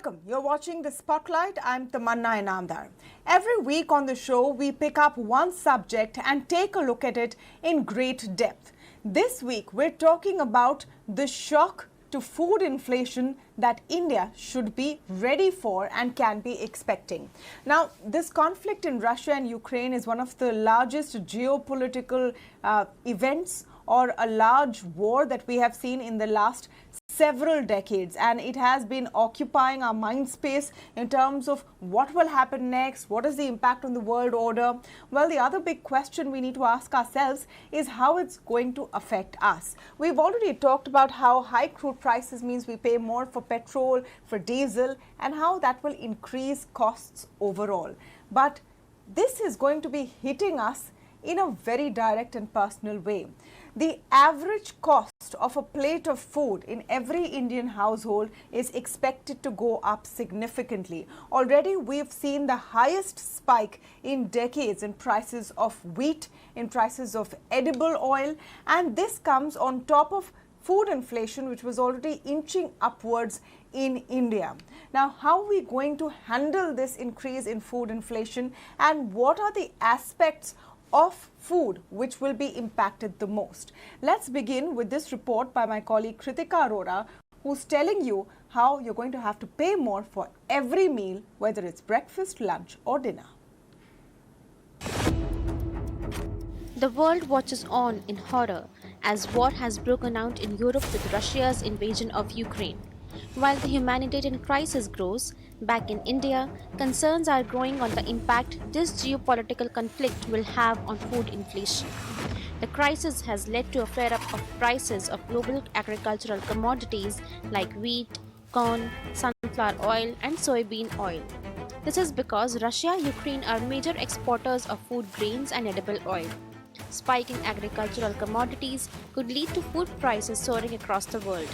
Welcome. You're watching The Spotlight. I'm Tamanna Inamdar. Every week on the show, we pick up one subject and take a look at it in great depth. This week, we're talking about the shock to food inflation that India should be ready for and can be expecting. Now, this conflict in Russia and Ukraine is one of the largest geopolitical events or a large war that we have seen in the last several decades, and it has been occupying our mind space in terms of what will happen next, what is the impact on the world order. Well, the other big question we need to ask ourselves is how it's going to affect us. We've already talked about how high crude prices means we pay more for petrol, for diesel, and how that will increase costs overall. But this is going to be hitting us in a very direct and personal way. The average cost of a plate of food in every Indian household is expected to go up significantly. Already we've seen the highest spike in decades in prices of wheat, in prices of edible oil, and this comes on top of food inflation, which was already inching upwards in India. Now, how are we going to handle this increase in food inflation, and what are the aspects of food which will be impacted the most? Let's begin with this report by my colleague Kritika Arora, who's telling you how you're going to have to pay more for every meal, whether it's breakfast, lunch or dinner. The world watches on in horror as war has broken out in Europe with Russia's invasion of Ukraine. While the humanitarian crisis grows, back in India, concerns are growing on the impact this geopolitical conflict will have on food inflation. The crisis has led to a flare-up of prices of global agricultural commodities like wheat, corn, sunflower oil and soybean oil. This is because Russia and Ukraine are major exporters of food grains and edible oil. Spiking agricultural commodities could lead to food prices soaring across the world.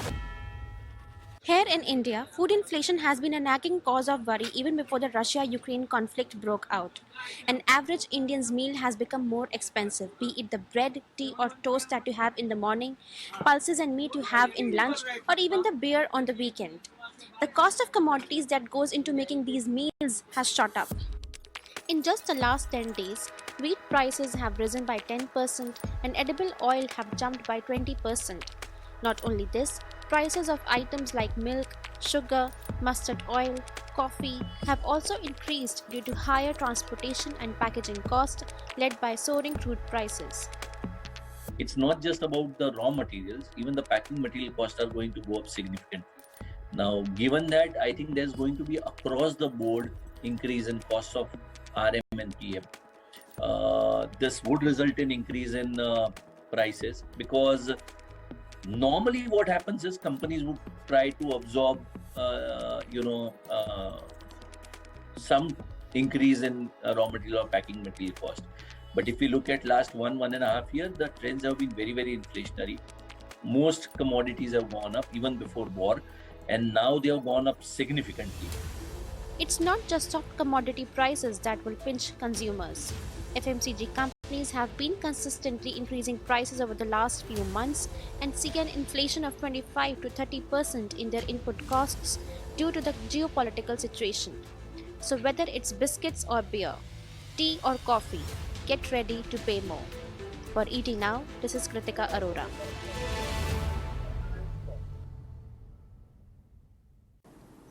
Here in India, food inflation has been a nagging cause of worry even before the Russia-Ukraine conflict broke out. An average Indian's meal has become more expensive, be it the bread, tea or toast that you have in the morning, pulses and meat you have in lunch, or even the beer on the weekend. The cost of commodities that goes into making these meals has shot up. In just the last 10 days, wheat prices have risen by 10% and edible oil have jumped by 20%. Not only this, prices of items like milk, sugar, mustard oil, coffee have also increased due to higher transportation and packaging costs led by soaring crude prices. It's not just about the raw materials, even the packing material costs are going to go up significantly. Now, given that, I think there's going to be across the board increase in costs of RM and PM. This would result in increase in prices because normally what happens is companies would try to absorb some increase in raw material or packing material cost. But if we look at last 1.5 years, the trends have been very, very inflationary. Most commodities have gone up even before war, and now they have gone up significantly. It's not just soft commodity prices that will pinch consumers. FMCG companies have been consistently increasing prices over the last few months and see an inflation of 25 to 30% in their input costs due to the geopolitical situation. So whether it's biscuits or beer, tea or coffee, get ready to pay more. For ET Now, this is Kritika Arora.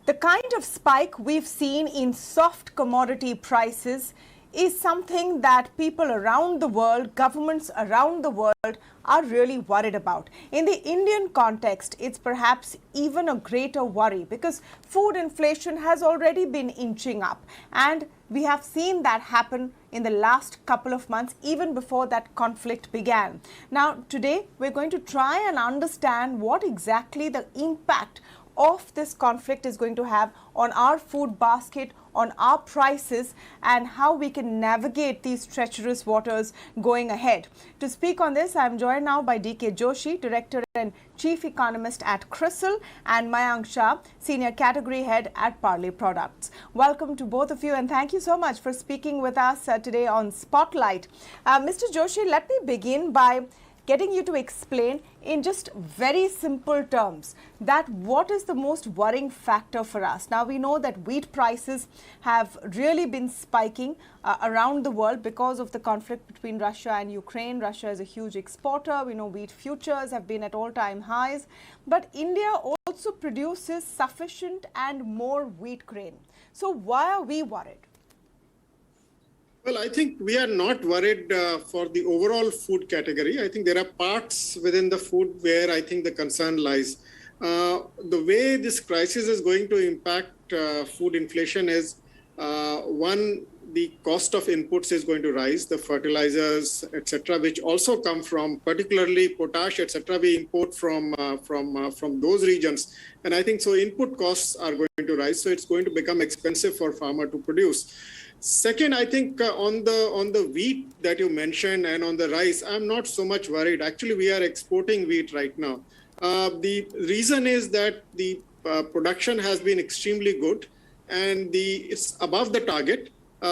The kind of spike we've seen in soft commodity prices is something that people around the world, governments around the world are really worried about. In the Indian context, it's perhaps even a greater worry because food inflation has already been inching up, and we have seen that happen in the last couple of months, even before that conflict began. Now, today, we're going to try and understand what exactly the impact of this conflict is going to have on our food basket, on our prices, and how we can navigate these treacherous waters going ahead. To speak on this, I'm joined now by DK Joshi, Director and Chief Economist at CRISIL, and Mayank Shah, Senior Category Head at Parle Products. Welcome to both of you, and thank you so much for speaking with us today on Spotlight. Mr. Joshi, let me begin by getting you to explain in just very simple terms that what is the most worrying factor for us. Now, we know that wheat prices have really been spiking around the world because of the conflict between Russia and Ukraine. Russia is a huge exporter. We know wheat futures have been at all-time highs. But India also produces sufficient and more wheat grain. So why are we worried? Well, I think we are not worried for the overall food category. I think there are parts within the food where I think the concern lies. The way this crisis is going to impact food inflation is, one, the cost of inputs is going to rise, the fertilizers, etc., which also come from, particularly potash, etc., we import from those regions. And I think so input costs are going to rise, so it's going to become expensive for farmer to produce. Second, I think on the wheat that you mentioned and on the rice, I'm not so much worried. Actually, we are exporting wheat right now. The reason is that the production has been extremely good and it's above the target.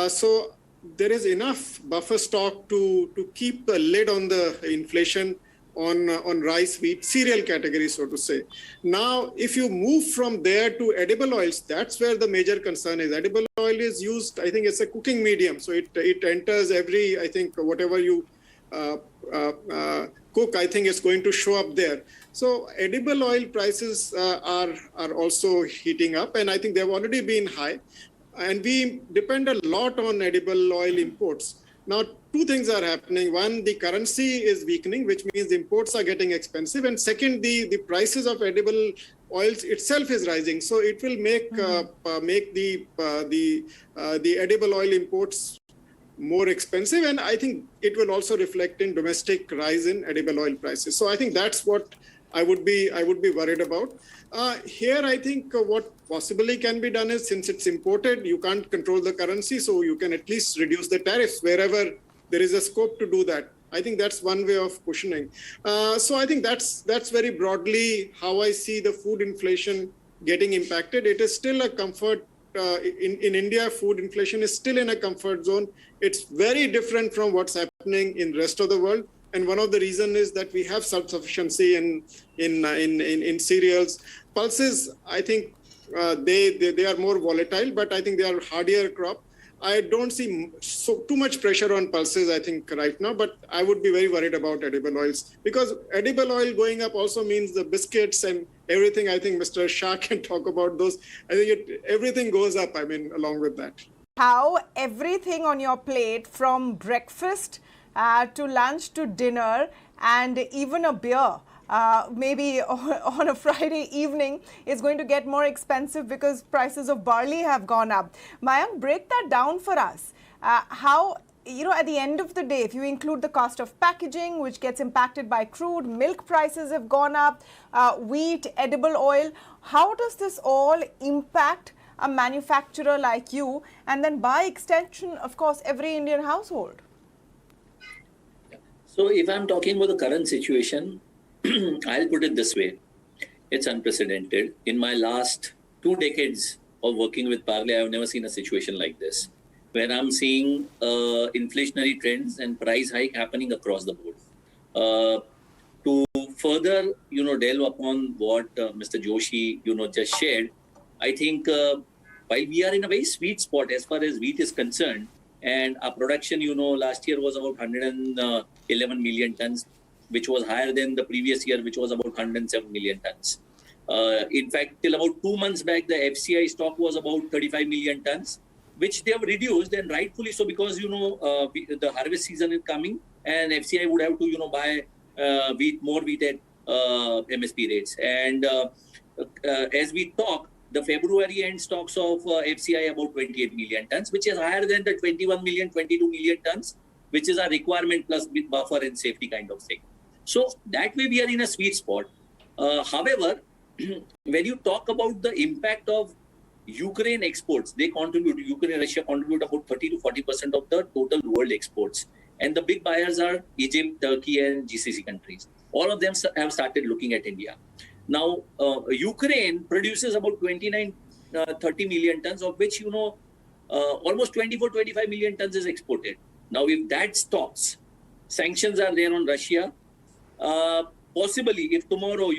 So there is enough buffer stock to keep a lid on the inflation on rice, wheat, cereal category, so to say. Now, if you move from there to edible oils, that's where the major concern is. Edible oil is used, I think it's a cooking medium. So it enters every, I think, whatever you cook, I think it's going to show up there. So edible oil prices are also heating up, and I think they've already been high. And we depend a lot on edible oil imports. Now, two things are happening. One, the currency is weakening, which means imports are getting expensive. And second, the prices of edible oils itself is rising. So it will make the edible oil imports more expensive. And I think it will also reflect in domestic rise in edible oil prices. So I think that's what I would be worried about. Here, I think what possibly can be done is, since it's imported, you can't control the currency, so you can at least reduce the tariffs wherever there is a scope to do that. I think that's one way of cushioning. So I think that's very broadly how I see the food inflation getting impacted. It is still a comfort. In India, food inflation is still in a comfort zone. It's very different from what's happening in the rest of the world. And one of the reasons is that we have self-sufficiency in cereals. Pulses, I think they are more volatile, but I think they are hardier crop. I don't see too much pressure on pulses, I think, right now, but I would be very worried about edible oils, because edible oil going up also means the biscuits and everything. I think Mr. Shah can talk about those. I think everything goes up, I mean, along with that. How everything on your plate, from breakfast to lunch to dinner and even a beer, maybe on a Friday evening, is going to get more expensive because prices of barley have gone up. Mayank, break that down for us. How, at the end of the day, if you include the cost of packaging, which gets impacted by crude, milk prices have gone up, wheat, edible oil, how does this all impact a manufacturer like you, and then by extension, of course, every Indian household? So if I'm talking about the current situation, I'll put it this way. It's unprecedented. In my last 2 decades of working with Parle, I've never seen a situation like this, where I'm seeing inflationary trends and price hike happening across the board. To further, delve upon what Mr. Joshi, just shared, I think while we are in a very sweet spot as far as wheat is concerned, and our production, last year was about 111 million tons, which was higher than the previous year, which was about 107 million tons. In fact, till about 2 months back, the FCI stock was about 35 million tons, which they have reduced, and rightfully so, because, the harvest season is coming and FCI would have to, buy more wheat at MSP rates. And as we talk, the February end stocks of FCI about 28 million tons, which is higher than the 21 million, 22 million tons, which is our requirement plus with buffer and safety kind of thing. So that way we are in a sweet spot. However, when you talk about the impact of Ukraine exports, Ukraine and Russia contribute about 30 to 40% of the total world exports. And the big buyers are Egypt, Turkey, and GCC countries. All of them have started looking at India. Now, Ukraine produces about 30 million tons, of which, almost 25 million tons is exported. Now, if that stops, sanctions are there on Russia, Possibly, if tomorrow,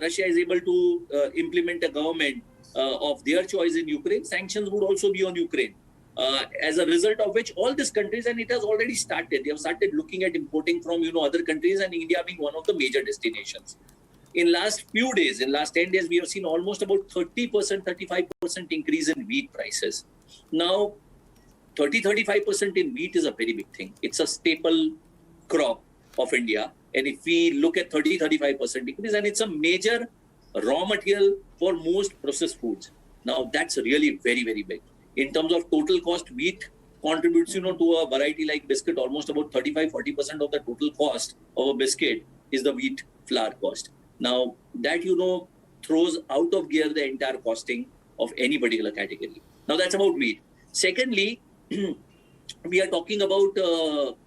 Russia is able to implement a government of their choice in Ukraine, sanctions would also be on Ukraine. As a result of which all these countries, and it has already started, they have started looking at importing from, other countries, and India being one of the major destinations. In last few days, in last 10 days, we have seen almost about 30%, 35% increase in wheat prices. Now, 35% in wheat is a very big thing. It's a staple crop of India. And if we look at 35% increase, and it's a major raw material for most processed foods. Now, that's really very, very big. In terms of total cost, wheat contributes, to a variety like biscuit. Almost about 35-40% of the total cost of a biscuit is the wheat flour cost. Now, that, throws out of gear the entire costing of any particular category. Now, that's about wheat. Secondly, we are talking about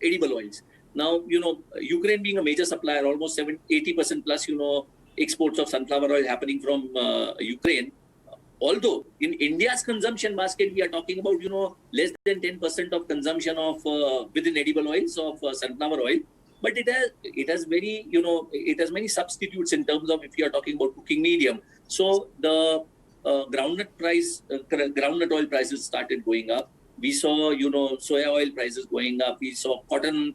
edible oils. Now, Ukraine being a major supplier, almost 80% plus, exports of sunflower oil happening from Ukraine. Although in India's consumption basket, we are talking about, less than 10% of consumption of within edible oils of sunflower oil. But it has very, it has many substitutes in terms of if you are talking about cooking medium. So the groundnut oil prices started going up. We saw, soya oil prices going up. We saw cotton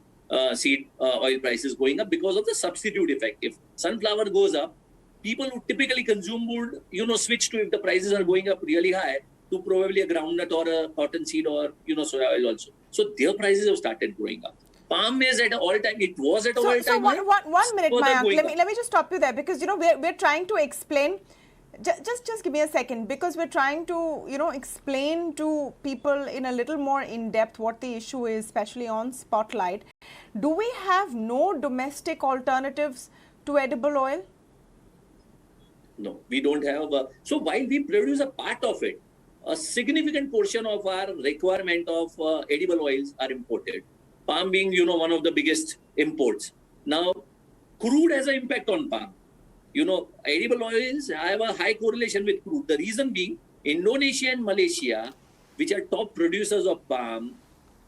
seed oil prices going up because of the substitute effect. If sunflower goes up, people who typically consume would, switch to, if the prices are going up really high, to probably a groundnut or a cotton seed or, soya oil also. So their prices have started going up. Palm is at an all-time, it was at an all-time. So one minute, Mayank, let me just stop you there because, we're trying to explain. Just give me a second, because we're trying to, explain to people in a little more in-depth what the issue is, especially on Spotlight. Do we have no domestic alternatives to edible oil? No, we don't have. So while we produce a part of it, a significant portion of our requirement of edible oils are imported. Palm being, one of the biggest imports. Now, crude has an impact on palm. Edible oils have a high correlation with crude. The reason being, Indonesia and Malaysia, which are top producers of palm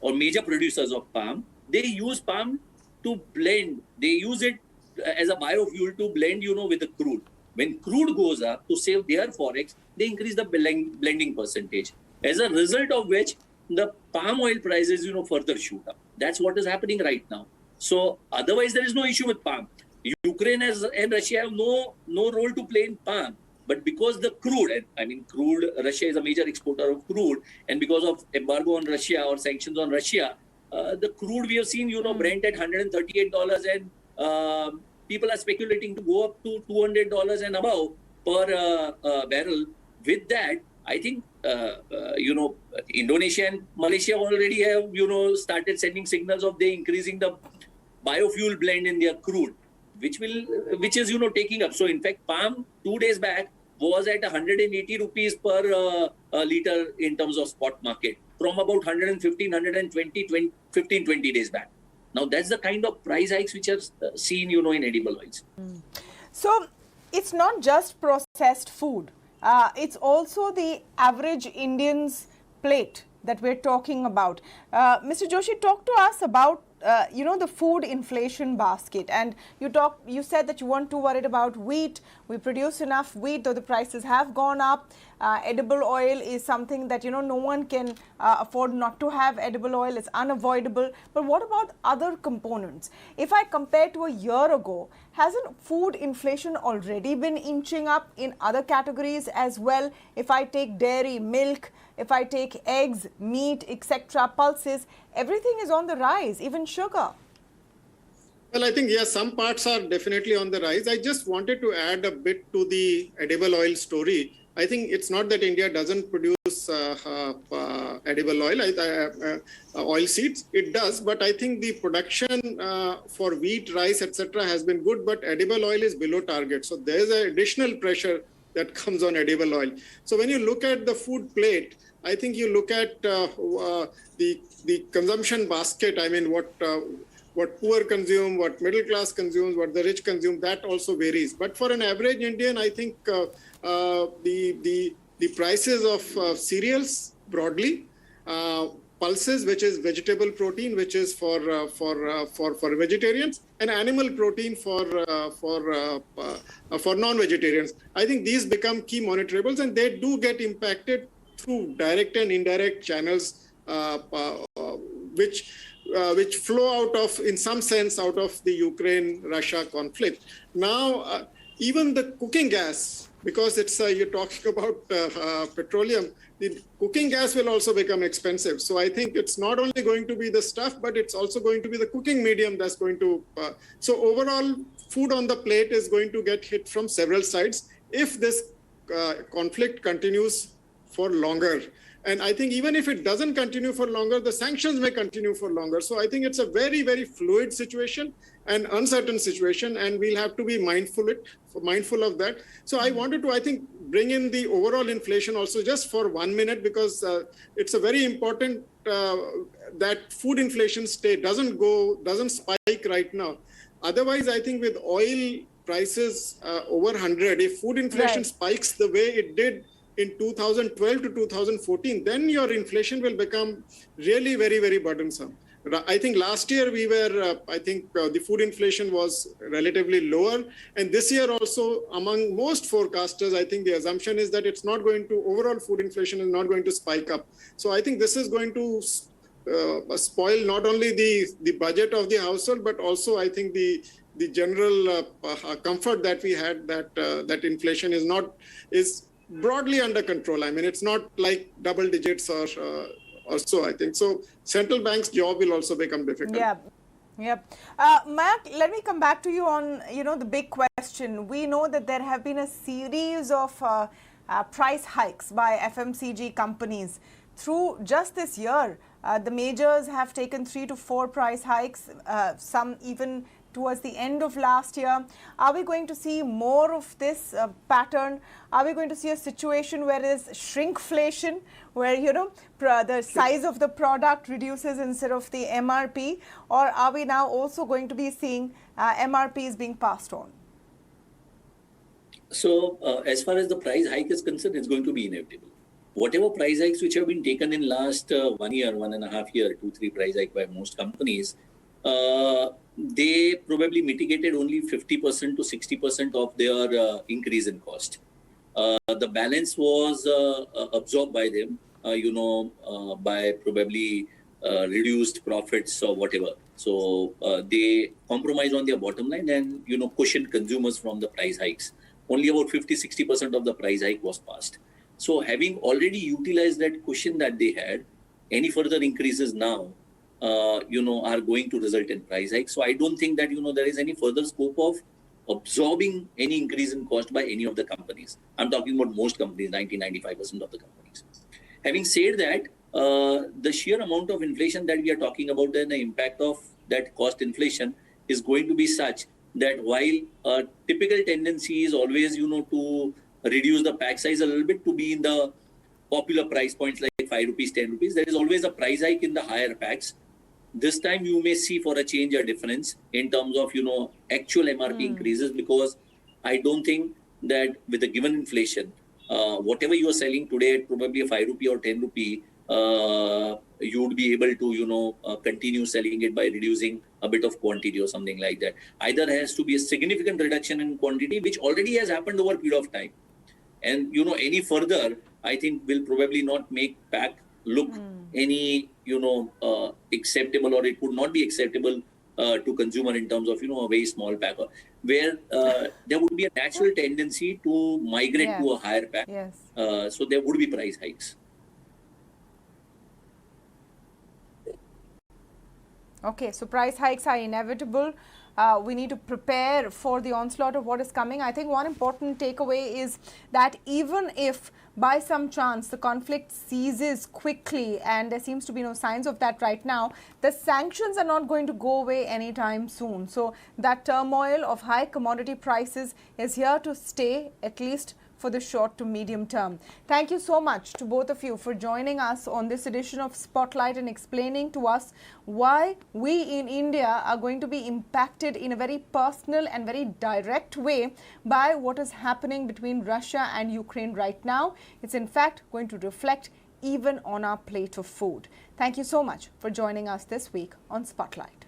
or major producers of palm, they use palm to blend. They use it as a biofuel to blend, with the crude. When crude goes up, to save their forex, they increase the blending percentage. As a result of which, the palm oil prices, further shoot up. That's what is happening right now. So otherwise, there is no issue with palm. Ukraine and Russia have no role to play in palm. But because the crude, Russia is a major exporter of crude, and because of embargo on Russia or sanctions on Russia, the crude we have seen, Brent at $138, and people are speculating to go up to $200 and above per barrel. With that, I think, Indonesia and Malaysia already have, started sending signals of they increasing the biofuel blend in their crude, which is, taking up. So in fact, palm 2 days back was at 180 rupees per liter in terms of spot market, from about 115, 120, 20 days back. Now that's the kind of price hikes which are seen, in edible oils. So it's not just processed food. It's also the average Indian's plate that we're talking about. Mr. Joshi, talk to us about the food inflation basket, and you said that you weren't too worried about wheat. We produce enough wheat, though the prices have gone up. Edible oil is something that no one can afford not to have. Edible oil is unavoidable. But what about other components? If I compare to a year ago, hasn't food inflation already been inching up in other categories as well? If I take dairy, milk, if I take eggs, meat, etc., pulses, everything is on the rise, even sugar. Well, I think, yes, some parts are definitely on the rise. I just wanted to add a bit to the edible oil story. I think it's not that India doesn't produce edible oil, oil seeds. It does, but I think the production for wheat, rice, etc. has been good, but edible oil is below target. So there's an additional pressure that comes on edible oil. So when you look at the food plate, I think you look at the consumption basket. I mean, what poor consume, what middle class consumes, what the rich consume, that also varies. But for an average Indian, I think the prices of cereals broadly, pulses, which is vegetable protein, which is for vegetarians, and animal protein for non-vegetarians. I think these become key monitorables, and they do get impacted through direct and indirect channels, which flow out of, in some sense, out of the Ukraine-Russia conflict. Now, even the cooking gas, because it's you're talking about petroleum, the cooking gas will also become expensive. So I think it's not only going to be the stuff, but it's also going to be the cooking medium that's going to. So overall, food on the plate is going to get hit from several sides if this conflict continues for longer. And I think even if it doesn't continue for longer, the sanctions may continue for longer. So I think it's a very, very fluid situation and uncertain situation, and we'll have to be mindful of that. So I wanted to, I think, bring in the overall inflation also just for 1 minute, because it's a very important that food inflation doesn't spike right now. Otherwise, I think with oil prices over 100, if food inflation spikes the way it did in 2012 to 2014, then your inflation will become really very, very burdensome. I think last year we were, the food inflation was relatively lower. And this year also, among most forecasters, I think the assumption is that it's not going to, overall food inflation is not going to spike up. So I think this is going to spoil not only the budget of the household, but also I think the general comfort that we had that inflation is broadly under control. I mean, it's not like double digits or so, I think. So central bank's job will also become difficult. Yeah. Mayank, let me come back to you on, the big question. We know that there have been a series of price hikes by FMCG companies through just this year. The majors have taken 3 to 4 price hikes, some even towards the end of last year. Are we going to see more of this pattern? Are we going to see a situation where there's shrinkflation, where, the size of the product reduces instead of the MRP? Or are we now also going to be seeing MRPs being passed on? So as far as the price hike is concerned, it's going to be inevitable. Whatever price hikes which have been taken in last 1 year, 1.5 years, 2-3 price hike by most companies, they probably mitigated only 50% to 60% of their increase in cost. The balance was absorbed by them, by probably reduced profits or whatever. So they compromised on their bottom line and, cushioned consumers from the price hikes. Only about 50-60% of the price hike was passed. So having already utilized that cushion that they had, any further increases now, are going to result in price hikes. So I don't think that, there is any further scope of absorbing any increase in cost by any of the companies. I'm talking about most companies, 90-95% of the companies. Having said that, the sheer amount of inflation that we are talking about and the impact of that cost inflation is going to be such that while a typical tendency is always, to reduce the pack size a little bit to be in the popular price points like 5 rupees, 10 rupees, there is always a price hike in the higher packs. This time you may see for a change a difference in terms of, actual MRP increases, because I don't think that with the given inflation, whatever you are selling today at probably a 5 rupee or 10 rupee, you would be able to, continue selling it by reducing a bit of quantity or something like that. Either has to be a significant reduction in quantity, which already has happened over a period of time. And, any further, I think will probably not make pack look any, acceptable, or it would not be acceptable to consumer in terms of, a very small pack, where there would be a natural tendency to migrate to a higher pack. So there would be price hikes. Okay, so price hikes are inevitable. We need to prepare for the onslaught of what is coming. I think one important takeaway is that even if by some chance the conflict ceases quickly, and there seems to be no signs of that right now, the sanctions are not going to go away anytime soon. So that turmoil of high commodity prices is here to stay, at least for the short to medium term. Thank you so much to both of you for joining us on this edition of Spotlight and explaining to us why we in India are going to be impacted in a very personal and very direct way by what is happening between Russia and Ukraine right now. It's in fact going to reflect even on our plate of food. Thank you so much for joining us this week on Spotlight.